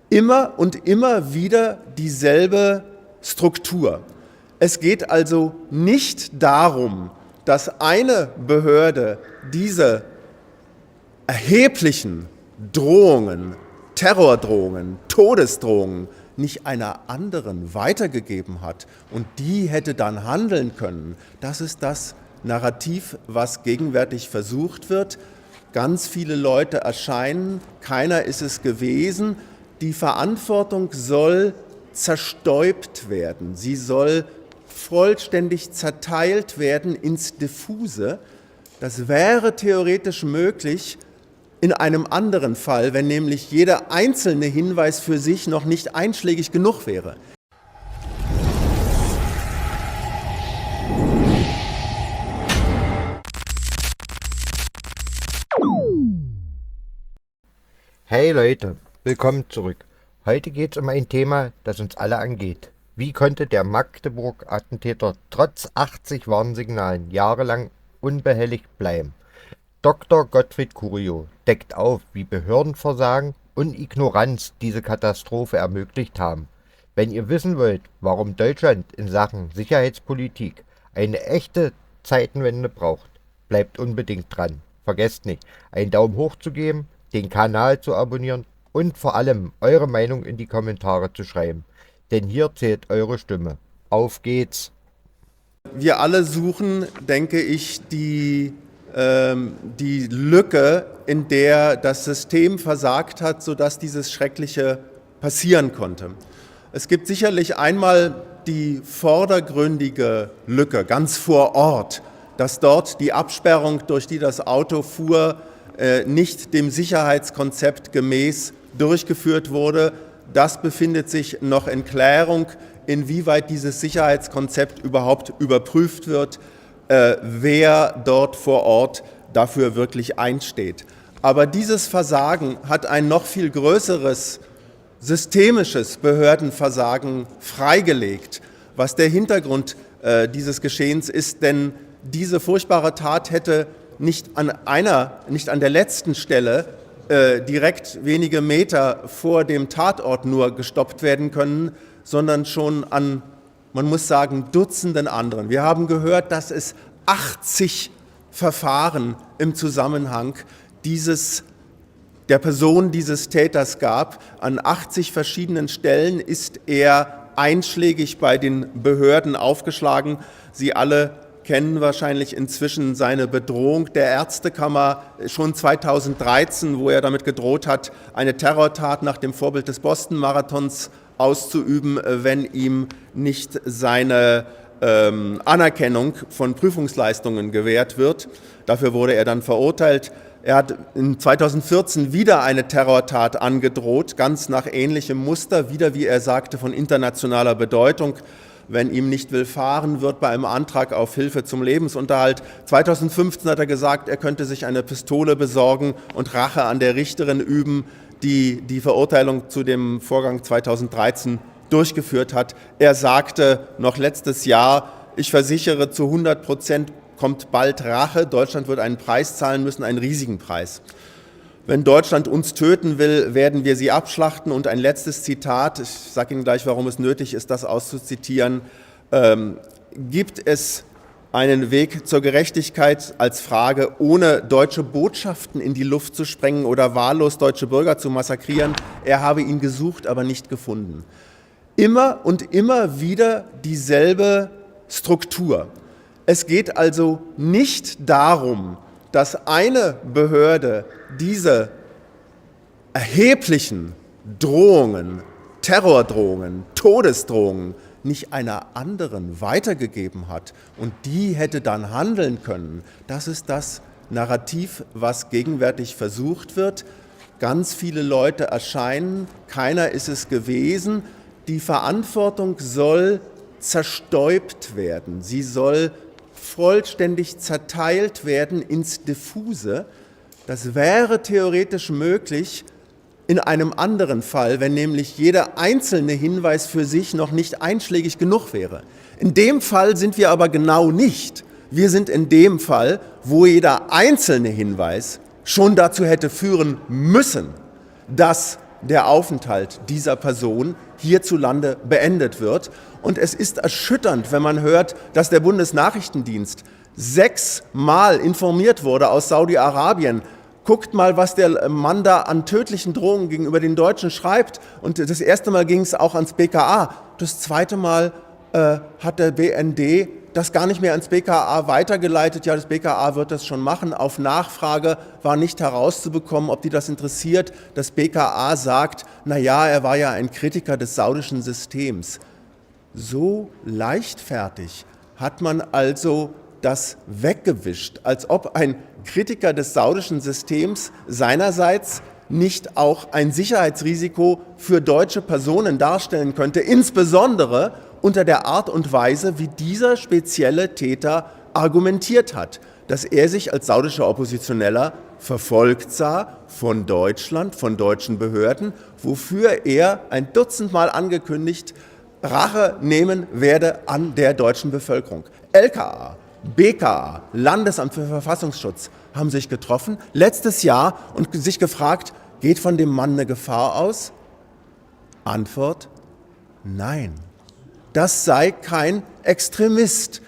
Immer und immer wieder dieselbe Struktur. Es geht also nicht darum, dass eine Behörde diese erheblichen Drohungen, Terrordrohungen, Todesdrohungen nicht einer anderen weitergegeben hat und die hätte dann handeln können. Das ist das Narrativ, was gegenwärtig versucht wird. Ganz viele Leute erscheinen, keiner ist es gewesen. Die Verantwortung soll zerstäubt werden, sie soll vollständig zerteilt werden ins Diffuse. Das wäre theoretisch möglich in einem anderen Fall, wenn nämlich jeder einzelne Hinweis für sich noch nicht einschlägig genug wäre. Hey Leute, willkommen zurück. Heute geht es um ein Thema, das uns alle angeht. Wie konnte der Magdeburg-Attentäter trotz 80 Warnsignalen jahrelang unbehelligt bleiben? Dr. Gottfried Curio deckt auf, wie Behördenversagen und Ignoranz diese Katastrophe ermöglicht haben. Wenn ihr wissen wollt, warum Deutschland in Sachen Sicherheitspolitik eine echte Zeitenwende braucht, bleibt unbedingt dran. Vergesst nicht, einen Daumen hoch zu geben, den Kanal zu abonnieren und vor allem eure Meinung in die Kommentare zu schreiben. Denn hier zählt eure Stimme. Auf geht's! Wir alle suchen, denke ich, die Lücke, in der das System versagt hat, sodass dieses Schreckliche passieren konnte. Es gibt sicherlich einmal die vordergründige Lücke, ganz vor Ort, dass dort die Absperrung, durch die das Auto fuhr, nicht dem Sicherheitskonzept gemäß durchgeführt wurde. Das befindet sich noch in Klärung, inwieweit dieses Sicherheitskonzept überhaupt überprüft wird, wer dort vor Ort dafür wirklich einsteht. Aber dieses Versagen hat ein noch viel größeres systemisches Behördenversagen freigelegt, was der Hintergrund dieses Geschehens ist, denn diese furchtbare Tat hätte nicht an der letzten Stelle direkt wenige Meter vor dem Tatort nur gestoppt werden können, sondern schon an, man muss sagen, Dutzenden anderen. Wir haben gehört, dass es 80 Verfahren im Zusammenhang der Person dieses Täters gab. An 80 verschiedenen Stellen ist er einschlägig bei den Behörden aufgeschlagen. Sie alle kennen wahrscheinlich inzwischen seine Bedrohung der Ärztekammer schon 2013, wo er damit gedroht hat, eine Terrortat nach dem Vorbild des Boston-Marathons auszuüben, wenn ihm nicht seine Anerkennung von Prüfungsleistungen gewährt wird. Dafür wurde er dann verurteilt. Er hat in 2014 wieder eine Terrortat angedroht, ganz nach ähnlichem Muster, wieder, wie er sagte, von internationaler Bedeutung. Wenn ihm nicht willfahren wird bei einem Antrag auf Hilfe zum Lebensunterhalt. 2015 hat er gesagt, er könnte sich eine Pistole besorgen und Rache an der Richterin üben, die die Verurteilung zu dem Vorgang 2013 durchgeführt hat. Er sagte noch letztes Jahr, ich versichere, zu 100% kommt bald Rache. Deutschland wird einen Preis zahlen müssen, einen riesigen Preis. Wenn Deutschland uns töten will, werden wir sie abschlachten. Und ein letztes Zitat, ich sage Ihnen gleich, warum es nötig ist, das auszuzitieren. Gibt es einen Weg zur Gerechtigkeit als Frage, ohne deutsche Botschaften in die Luft zu sprengen oder wahllos deutsche Bürger zu massakrieren? Er habe ihn gesucht, aber nicht gefunden. Immer und immer wieder dieselbe Struktur. Es geht also nicht darum, dass eine Behörde diese erheblichen Drohungen, Terrordrohungen, Todesdrohungen nicht einer anderen weitergegeben hat und die hätte dann handeln können. Das ist das Narrativ, was gegenwärtig versucht wird. Ganz viele Leute erscheinen, keiner ist es gewesen. Die Verantwortung soll zerstäubt werden, sie soll vollständig zerteilt werden ins Diffuse. Das wäre theoretisch möglich in einem anderen Fall, wenn nämlich jeder einzelne Hinweis für sich noch nicht einschlägig genug wäre. In dem Fall sind wir aber genau nicht. Wir sind in dem Fall, wo jeder einzelne Hinweis schon dazu hätte führen müssen, dass der Aufenthalt dieser Person hierzulande beendet wird. Und es ist erschütternd, wenn man hört, dass der Bundesnachrichtendienst 6-mal informiert wurde aus Saudi-Arabien. Guckt mal, was der Mann da an tödlichen Drohungen gegenüber den Deutschen schreibt. Und das erste Mal ging es auch ans BKA. Das zweite Mal hat der BND das gar nicht mehr ans BKA weitergeleitet. Ja, das BKA wird das schon machen. Auf Nachfrage war nicht herauszubekommen, ob die das interessiert. Das BKA sagt, naja, er war ja ein Kritiker des saudischen Systems. So leichtfertig hat man also das weggewischt, als ob ein Kritiker des saudischen Systems seinerseits nicht auch ein Sicherheitsrisiko für deutsche Personen darstellen könnte, insbesondere unter der Art und Weise, wie dieser spezielle Täter argumentiert hat, dass er sich als saudischer Oppositioneller verfolgt sah von Deutschland, von deutschen Behörden, wofür er ein Dutzendmal angekündigt Rache nehmen werde an der deutschen Bevölkerung. LKA, BKA, Landesamt für Verfassungsschutz haben sich getroffen letztes Jahr und sich gefragt, geht von dem Mann eine Gefahr aus? Antwort, nein. Das sei kein Extremist.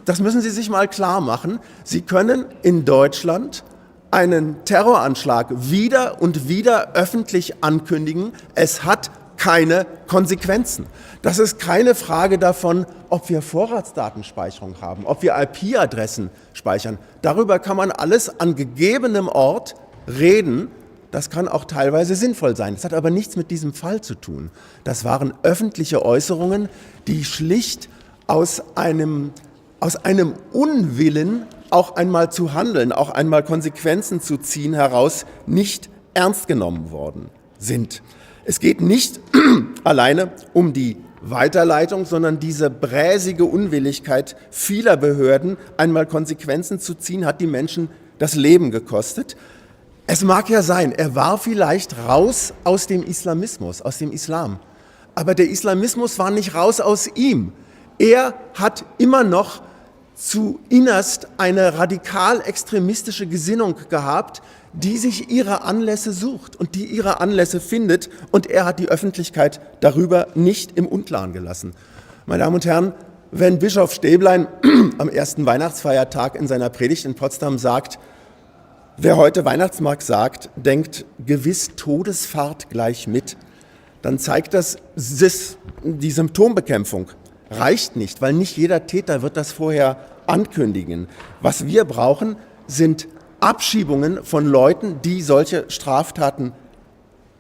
Das müssen Sie sich mal klar machen. Sie können in Deutschland einen Terroranschlag wieder und wieder öffentlich ankündigen. Es hat keine Konsequenzen. Das ist keine Frage davon, ob wir Vorratsdatenspeicherung haben, ob wir IP-Adressen speichern. Darüber kann man alles an gegebenem Ort reden. Das kann auch teilweise sinnvoll sein. Das hat aber nichts mit diesem Fall zu tun. Das waren öffentliche Äußerungen, die schlicht aus einem Unwillen, auch einmal zu handeln, auch einmal Konsequenzen zu ziehen, heraus nicht ernst genommen worden sind. Es geht nicht alleine um die Weiterleitung, sondern diese bräsige Unwilligkeit vieler Behörden, einmal Konsequenzen zu ziehen, hat die Menschen das Leben gekostet. Es mag ja sein, er war vielleicht raus aus dem Islamismus, aus dem Islam. Aber der Islamismus war nicht raus aus ihm. Er hat immer noch zu innerst eine radikal-extremistische Gesinnung gehabt, die sich ihre Anlässe sucht und die ihre Anlässe findet. Und er hat die Öffentlichkeit darüber nicht im Unklaren gelassen. Meine Damen und Herren, wenn Bischof Stäblein am ersten Weihnachtsfeiertag in seiner Predigt in Potsdam sagt, wer heute Weihnachtsmarkt sagt, denkt gewiss Todesfahrt gleich mit, dann zeigt das, die Symptombekämpfung reicht nicht, weil nicht jeder Täter wird das vorher ankündigen. Was wir brauchen, sind Abschiebungen von Leuten, die solche Straftaten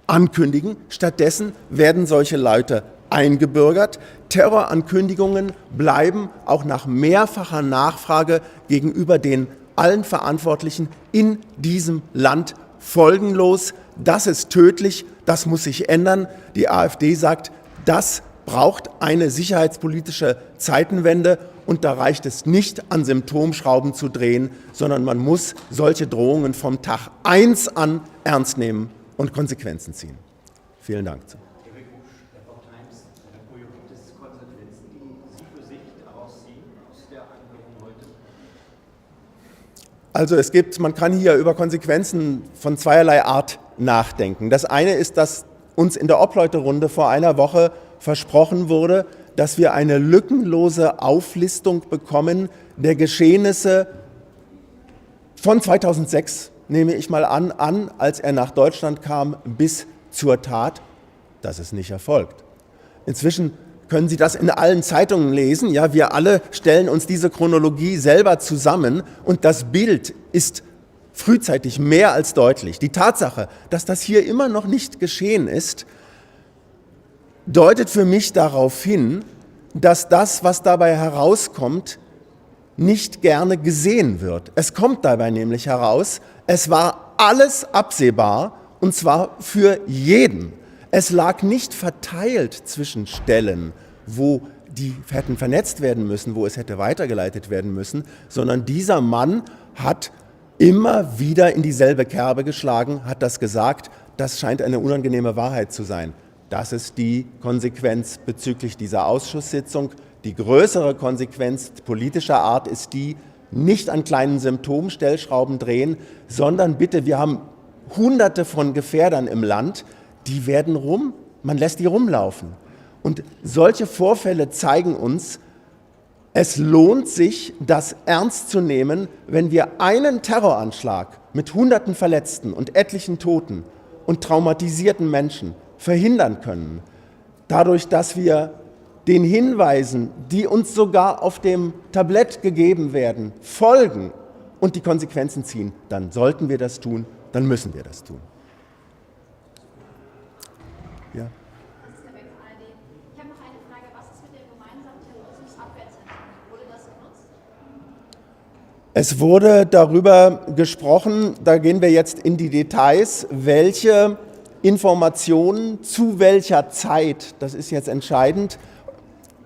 ankündigen. Stattdessen werden solche Leute eingebürgert. Terrorankündigungen bleiben auch nach mehrfacher Nachfrage gegenüber den allen Verantwortlichen in diesem Land folgenlos. Das ist tödlich, das muss sich ändern. Die AfD sagt, das braucht eine sicherheitspolitische Zeitenwende und da reicht es nicht, an Symptomschrauben zu drehen, sondern man muss solche Drohungen vom Tag 1 an ernst nehmen und Konsequenzen ziehen. Vielen Dank. Gibt es Konsequenzen, die Sie für sich daraus ziehen, aus der Anhörung heute? Also man kann hier über Konsequenzen von zweierlei Art nachdenken. Das eine ist, dass uns in der Obleuterunde vor einer Woche versprochen wurde, dass wir eine lückenlose Auflistung bekommen der Geschehnisse von 2006, nehme ich mal an, als er nach Deutschland kam, bis zur Tat. Das ist nicht erfolgt. Inzwischen können Sie das in allen Zeitungen lesen. Ja, wir alle stellen uns diese Chronologie selber zusammen und das Bild ist frühzeitig mehr als deutlich. Die Tatsache, dass das hier immer noch nicht geschehen ist, deutet für mich darauf hin, dass das, was dabei herauskommt, nicht gerne gesehen wird. Es kommt dabei nämlich heraus, es war alles absehbar und zwar für jeden. Es lag nicht verteilt zwischen Stellen, wo die hätten vernetzt werden müssen, wo es hätte weitergeleitet werden müssen, sondern dieser Mann hat immer wieder in dieselbe Kerbe geschlagen, hat das gesagt, das scheint eine unangenehme Wahrheit zu sein. Das ist die Konsequenz bezüglich dieser Ausschusssitzung. Die größere Konsequenz politischer Art ist die, nicht an kleinen Symptomstellschrauben drehen, sondern bitte, wir haben Hunderte von Gefährdern im Land, die werden man lässt die rumlaufen. Und solche Vorfälle zeigen uns, es lohnt sich, das ernst zu nehmen, wenn wir einen Terroranschlag mit Hunderten Verletzten und etlichen Toten und traumatisierten Menschen verhindern können, dadurch, dass wir den Hinweisen, die uns sogar auf dem Tablett gegeben werden, folgen und die Konsequenzen ziehen, dann sollten wir das tun, dann müssen wir das tun. Ja. Ich habe noch eine Frage. Was ist mit dem gemeinsamen Terrorismusabwehrzentrum? Wurde das genutzt? Es wurde darüber gesprochen, da gehen wir jetzt in die Details, welche Informationen zu welcher Zeit, das ist jetzt entscheidend,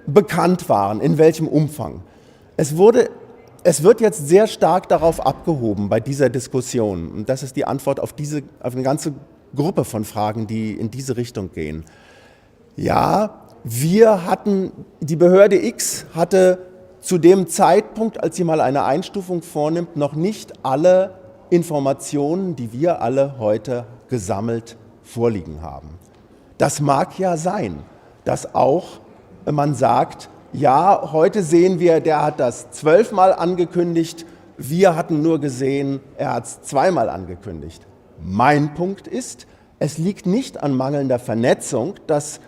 bekannt waren, in welchem Umfang. Es wird jetzt sehr stark darauf abgehoben bei dieser Diskussion. Und das ist die Antwort auf eine ganze Gruppe von Fragen, die in diese Richtung gehen. Ja, die Behörde X hatte zu dem Zeitpunkt, als sie mal eine Einstufung vornimmt, noch nicht alle Informationen, die wir alle heute gesammelt vorliegen haben. Das mag ja sein, dass auch man sagt, ja, heute sehen wir, der hat das 12-mal angekündigt, wir hatten nur gesehen, er hat es 2-mal angekündigt. Mein Punkt ist, es liegt nicht an mangelnder Vernetzung, dass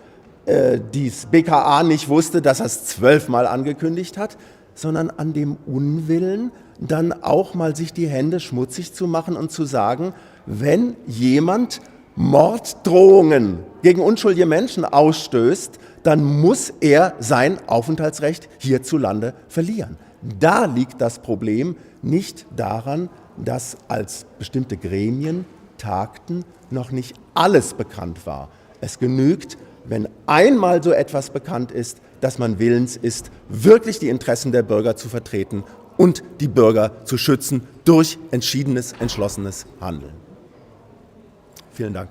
dies BKA nicht wusste, dass er es 12-mal angekündigt hat, sondern an dem Unwillen, dann auch mal sich die Hände schmutzig zu machen und zu sagen, wenn jemand Morddrohungen gegen unschuldige Menschen ausstößt, dann muss er sein Aufenthaltsrecht hierzulande verlieren. Da liegt das Problem, nicht daran, dass als bestimmte Gremien tagten, noch nicht alles bekannt war. Es genügt, wenn einmal so etwas bekannt ist, dass man willens ist, wirklich die Interessen der Bürger zu vertreten und die Bürger zu schützen durch entschiedenes, entschlossenes Handeln. Vielen Dank.